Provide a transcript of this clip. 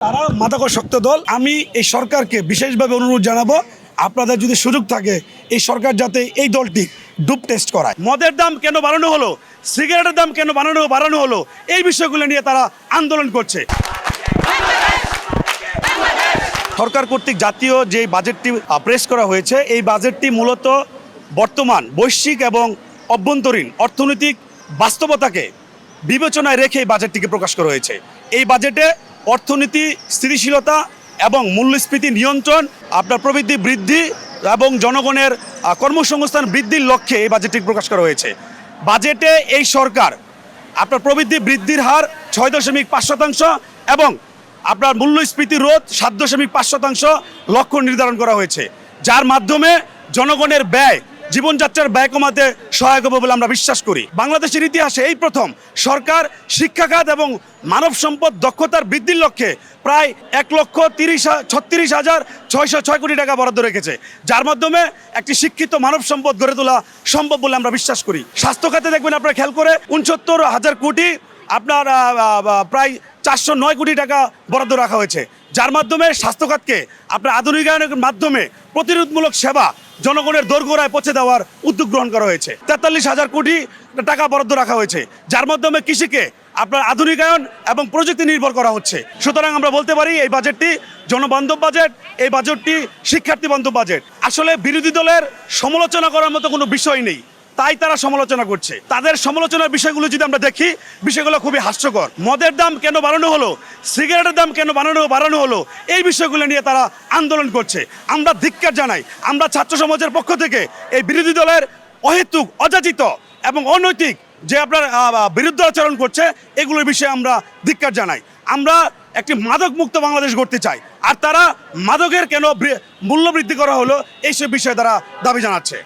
তারা মাদকাসক্ত দল। আমি এই সরকারকে বিশেষভাবে অনুরোধ জানাবো, আপনাদের যদি সুযোগ থাকে এই সরকার যাতে এই দলটি ডুপ টেস্ট করায়। মদের দাম কেন বাড়ানো হলো, সিগারেটের দাম কেন বাড়ানো হলো, এই বিষয়গুলো নিয়ে তারা আন্দোলন করছে। সরকার কর্তৃক জাতীয় যে বাজেটটি প্রেস করা হয়েছে, এই বাজেটটি মূলত বর্তমান বৈশ্বিক এবং অভ্যন্তরীণ অর্থনৈতিক বাস্তবতাকে বিবেচনায় রেখে এই বাজেটটিকে প্রকাশ করা হয়েছে। এই বাজেটে অর্থনীতি স্থিতিশীলতা এবং মূল্যস্ফীতি নিয়ন্ত্রণ, আপনার প্রবৃদ্ধি বৃদ্ধি এবং জনগণের কর্মসংস্থান বৃদ্ধির লক্ষ্যে এই বাজেটটি প্রকাশ করা হয়েছে। বাজেটে এই সরকার আপনার প্রবৃদ্ধি বৃদ্ধির হার 6.5% এবং আপনার মূল্যস্ফীতি রোধ 7.5% লক্ষ্য নির্ধারণ করা হয়েছে, যার মাধ্যমে জনগণের ব্যয়, জীবনযাত্রার ব্যয় কমাতে সহায়ক হবে বলে আমরা বিশ্বাস করি। বাংলাদেশের ইতিহাসে এই প্রথম সরকার শিক্ষা খাত এবং মানব সম্পদ দক্ষতার বৃদ্ধির লক্ষ্যে প্রায় 1,36,606 কোটি টাকা বরাদ্দ রেখেছে, যার মাধ্যমে একটি শিক্ষিত মানব সম্পদ গড়ে তোলা সম্ভব বলে আমরা বিশ্বাস করি। স্বাস্থ্য খাতে দেখবেন আপনারা খেয়াল করে 69,000 কোটি, আপনার প্রায় 409 কোটি টাকা বরাদ্দ রাখা হয়েছে, যার মাধ্যমে স্বাস্থ্য খাতকে আপনার আধুনিকায়নের মাধ্যমে প্রতিরোধমূলক সেবা জনগণের দোরগোড়ায় পৌঁছে দেওয়ার উদ্যোগ গ্রহণ করা হয়েছে। 43,000 কোটি টাকা বরাদ্দ রাখা হয়েছে, যার মাধ্যমে কৃষিকে আপনার আধুনিকায়ন এবং প্রযুক্তি নির্ভর করা হচ্ছে। সুতরাং আমরা বলতে পারি এই বাজেটটি জনবান্ধব বাজেট, এই বাজেটটি শিক্ষার্থী বান্ধব বাজেট। আসলে বিরোধী দলের সমালোচনা করার মতো কোনো বিষয় নেই, তাই তারা সমালোচনা করছে। তাদের সমালোচনার বিষয়গুলো যদি আমরা দেখি, বিষয়গুলো খুবই হাস্যকর। মদের দাম কেন বাড়ানো হলো, সিগারেটের দাম কেন বাড়ানো হলো, এই বিষয়গুলো নিয়ে তারা আন্দোলন করছে। আমরা ধিক্কার জানাই। আমরা ছাত্র সমাজের পক্ষ থেকে এই বিরোধী দলের অহেতুক, অযাচিত এবং অনৈতিক যে আপনার বিরুদ্ধ আচরণ করছে, এগুলোর বিষয়ে আমরা ধিক্কার জানাই। আমরা একটি মাদক মুক্ত বাংলাদেশ গড়তে চাই, আর তারা মাদকের কেন মূল্য বৃদ্ধি করা হলো এইসব বিষয়ে তারা দাবি জানাচ্ছে।